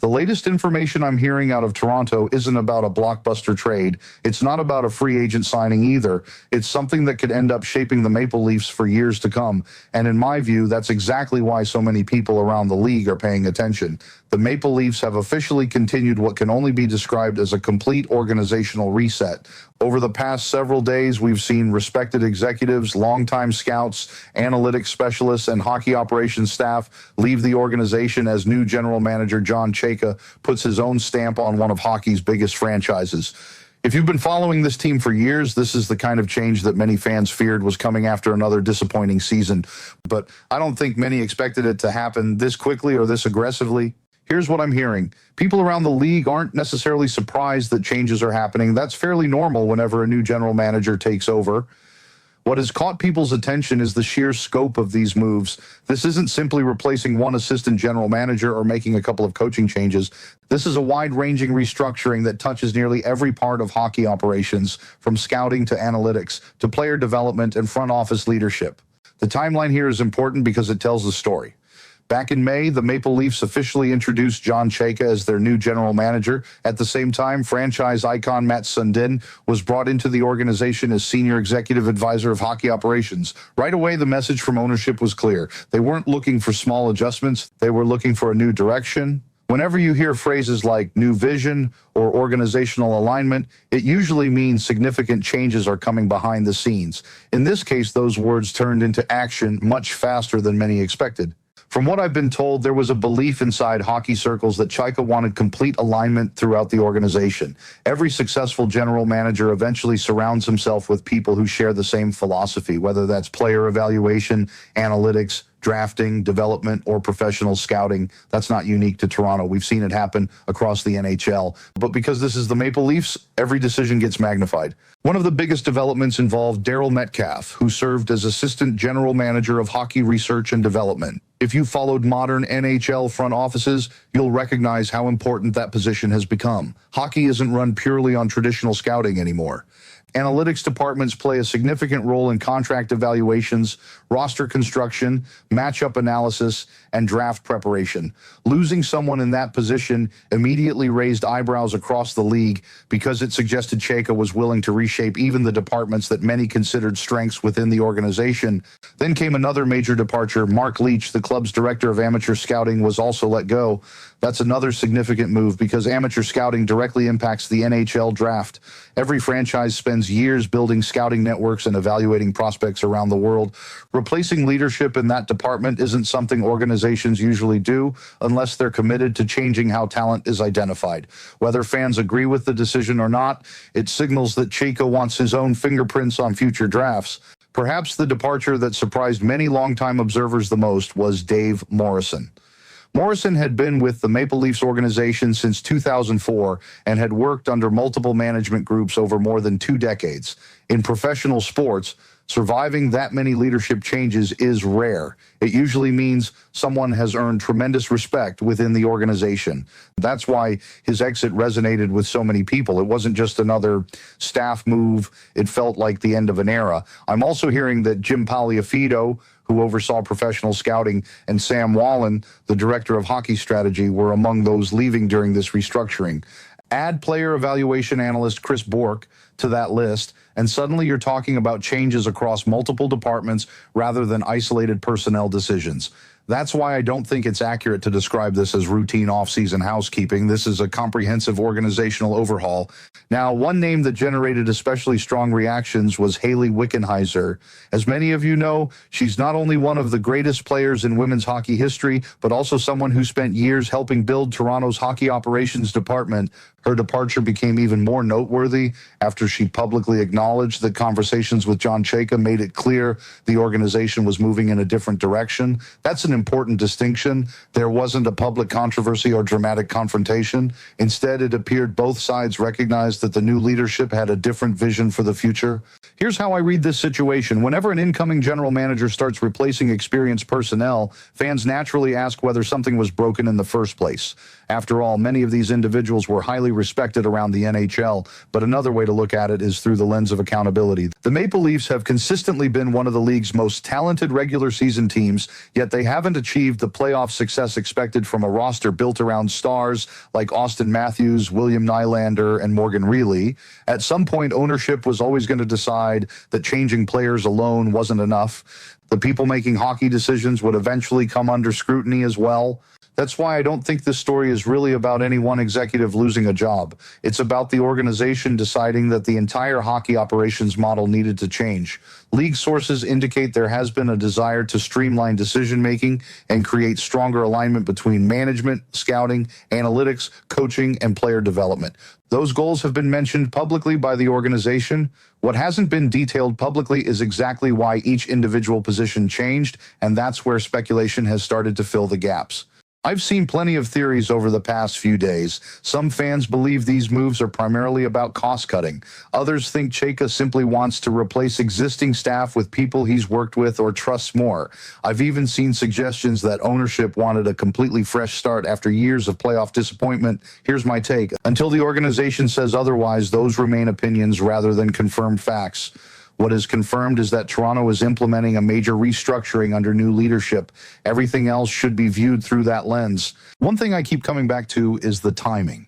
The latest information I'm hearing out of Toronto isn't about a blockbuster trade. It's not about a free agent signing either. It's something that could end up shaping the Maple Leafs for years to come. And in my view, that's exactly why so many people around the league are paying attention. The Maple Leafs have officially continued what can only be described as a complete organizational reset. Over the past several days, we've seen respected executives, longtime scouts, analytics specialists, and hockey operations staff leave the organization as new General Manager John Chayka puts his own stamp on one of hockey's biggest franchises. If you've been following this team for years, this is the kind of change that many fans feared was coming after another disappointing season. But I don't think many expected it to happen this quickly or this aggressively. Here's what I'm hearing. People around the league aren't necessarily surprised that changes are happening. That's fairly normal whenever a new general manager takes over. What has caught people's attention is the sheer scope of these moves. This isn't simply replacing one assistant general manager or making a couple of coaching changes. This is a wide-ranging restructuring that touches nearly every part of hockey operations, from scouting to analytics, to player development and front office leadership. The timeline here is important because it tells the story. Back in May, the Maple Leafs officially introduced John Chayka as their new general manager. At the same time, franchise icon Mats Sundin was brought into the organization as senior executive advisor of hockey operations. Right away, the message from ownership was clear. They weren't looking for small adjustments. They were looking for a new direction. Whenever you hear phrases like new vision or organizational alignment, it usually means significant changes are coming behind the scenes. In this case, those words turned into action much faster than many expected. From what I've been told, there was a belief inside hockey circles that Chayka wanted complete alignment throughout the organization. Every successful general manager eventually surrounds himself with people who share the same philosophy, whether that's player evaluation, analytics, drafting, development, or professional scouting. That's not unique to Toronto. We've seen it happen across the NHL. But because this is the Maple Leafs, every decision gets magnified. One of the biggest developments involved Darryl Metcalf, who served as assistant general manager of hockey research and development. If you followed modern NHL front offices, you'll recognize how important that position has become. Hockey isn't run purely on traditional scouting anymore. Analytics departments play a significant role in contract evaluations, roster construction, matchup analysis, and draft preparation. Losing someone in that position immediately raised eyebrows across the league because it suggested Chayka was willing to reshape even the departments that many considered strengths within the organization. Then came another major departure. Mark Leach, the club's director of amateur scouting, was also let go. That's another significant move because amateur scouting directly impacts the NHL draft. Every franchise spends years building scouting networks and evaluating prospects around the world. Replacing leadership in that department isn't something organizations usually do unless they're committed to changing how talent is identified. Whether fans agree with the decision or not, it signals that Chayka wants his own fingerprints on future drafts. Perhaps the departure that surprised many longtime observers the most was Dave Morrison. Morrison had been with the Maple Leafs organization since 2004 and had worked under multiple management groups over more than 2 decades. In professional sports, surviving that many leadership changes is rare. It usually means someone has earned tremendous respect within the organization. That's why his exit resonated with so many people. It wasn't just another staff move. It felt like the end of an era. I'm also hearing that Jim Paliafido, who oversaw professional scouting, and Sam Wallen, the director of hockey strategy, were among those leaving during this restructuring. Add player evaluation analyst Chris Bork to that list, and suddenly you're talking about changes across multiple departments rather than isolated personnel decisions. That's why I don't think it's accurate to describe this as routine off-season housekeeping. This is a comprehensive organizational overhaul. Now, one name that generated especially strong reactions was Hayley Wickenheiser. As many of you know, she's not only one of the greatest players in women's hockey history, but also someone who spent years helping build Toronto's hockey operations department. Her departure became even more noteworthy after she publicly acknowledged that conversations with John Chayka made it clear the organization was moving in a different direction. That's an important distinction. There wasn't a public controversy or dramatic confrontation. Instead, it appeared both sides recognized that the new leadership had a different vision for the future. Here's how I read this situation. Whenever an incoming general manager starts replacing experienced personnel, fans naturally ask whether something was broken in the first place. After all, many of these individuals were highly respected around the NHL, but another way to look at it is through the lens of accountability. The Maple Leafs have consistently been one of the league's most talented regular season teams, yet they haven't achieved the playoff success expected from a roster built around stars like Austin Matthews, William Nylander, and Morgan Rielly. At some point, ownership was always going to decide that changing players alone wasn't enough. The people making hockey decisions would eventually come under scrutiny as well. That's why I don't think this story is really about any one executive losing a job. It's about the organization deciding that the entire hockey operations model needed to change. League sources indicate there has been a desire to streamline decision-making and create stronger alignment between management, scouting, analytics, coaching, and player development. Those goals have been mentioned publicly by the organization. What hasn't been detailed publicly is exactly why each individual position changed, and that's where speculation has started to fill the gaps. I've seen plenty of theories over the past few days. Some fans believe these moves are primarily about cost-cutting. Others think Chayka simply wants to replace existing staff with people he's worked with or trusts more. I've even seen suggestions that ownership wanted a completely fresh start after years of playoff disappointment. Here's my take. Until the organization says otherwise, those remain opinions rather than confirmed facts. What is confirmed is that Toronto is implementing a major restructuring under new leadership. Everything else should be viewed through that lens. One thing I keep coming back to is the timing.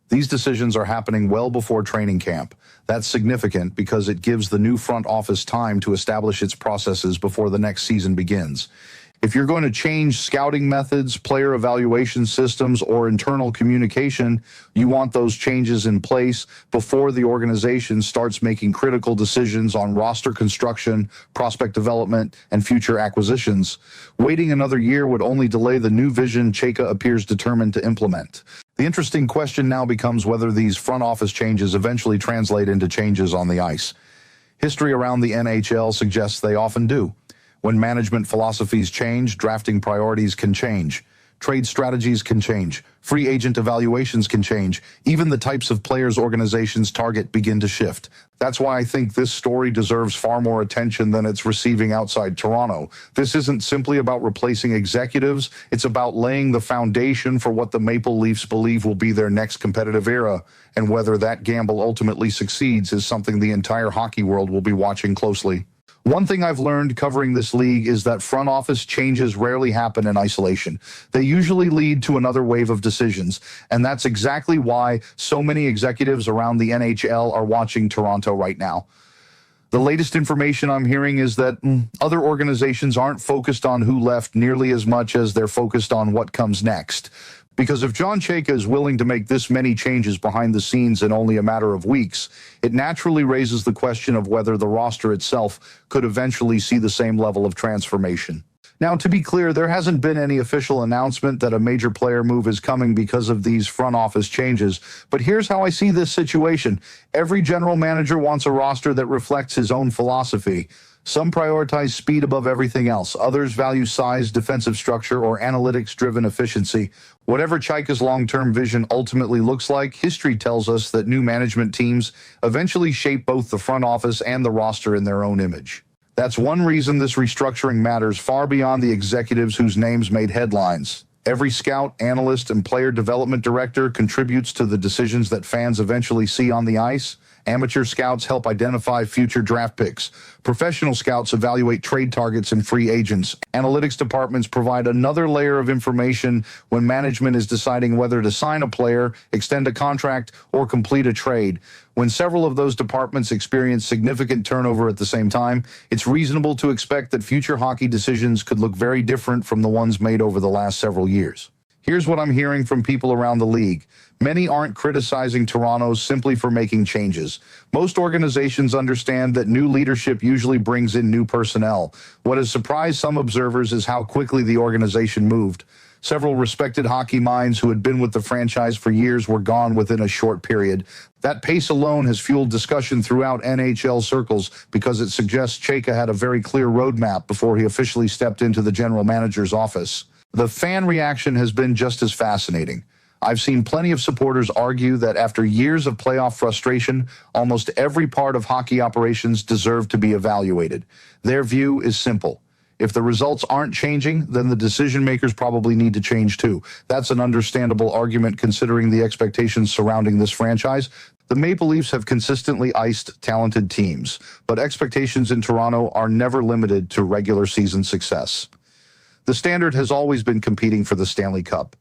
These decisions are happening well before training camp. That's significant because it gives the new front office time to establish its processes before the next season begins. If you're going to change scouting methods, player evaluation systems, or internal communication, you want those changes in place before the organization starts making critical decisions on roster construction, prospect development, and future acquisitions. Waiting another year would only delay the new vision Chayka appears determined to implement. The interesting question now becomes whether these front office changes eventually translate into changes on the ice. History around the NHL suggests they often do. When management philosophies change, drafting priorities can change. Trade strategies can change. Free agent evaluations can change. Even the types of players organizations target begin to shift. That's why I think this story deserves far more attention than it's receiving outside Toronto. This isn't simply about replacing executives. It's about laying the foundation for what the Maple Leafs believe will be their next competitive era. And whether that gamble ultimately succeeds is something the entire hockey world will be watching closely. One thing I've learned covering this league is that front office changes rarely happen in isolation. They usually lead to another wave of decisions, and that's exactly why so many executives around the NHL are watching Toronto right now. The latest information I'm hearing is that other organizations aren't focused on who left nearly as much as they're focused on what comes next. Because if John Chayka is willing to make this many changes behind the scenes in only a matter of weeks, it naturally raises the question of whether the roster itself could eventually see the same level of transformation. Now, to be clear, there hasn't been any official announcement that a major player move is coming because of these front office changes. But here's how I see this situation. Every general manager wants a roster that reflects his own philosophy. Some prioritize speed above everything else. Others value size, defensive structure, or analytics-driven efficiency. Whatever Chayka's long-term vision ultimately looks like, history tells us that new management teams eventually shape both the front office and the roster in their own image. That's one reason this restructuring matters far beyond the executives whose names made headlines. Every scout, analyst, and player development director contributes to the decisions that fans eventually see on the ice. Amateur scouts help identify future draft picks. Professional scouts evaluate trade targets and free agents. Analytics departments provide another layer of information when management is deciding whether to sign a player, extend a contract, or complete a trade. When several of those departments experience significant turnover at the same time, it's reasonable to expect that future hockey decisions could look very different from the ones made over the last several years. Here's what I'm hearing from people around the league. Many aren't criticizing Toronto simply for making changes. Most organizations understand that new leadership usually brings in new personnel. What has surprised some observers is how quickly the organization moved. Several respected hockey minds who had been with the franchise for years were gone within a short period. That pace alone has fueled discussion throughout NHL circles because it suggests Chayka had a very clear roadmap before he officially stepped into the general manager's office. The fan reaction has been just as fascinating. I've seen plenty of supporters argue that after years of playoff frustration, almost every part of hockey operations deserved to be evaluated. Their view is simple. If the results aren't changing, then the decision makers probably need to change too. That's an understandable argument considering the expectations surrounding this franchise. The Maple Leafs have consistently iced talented teams, but expectations in Toronto are never limited to regular season success. The standard has always been competing for the Stanley Cup.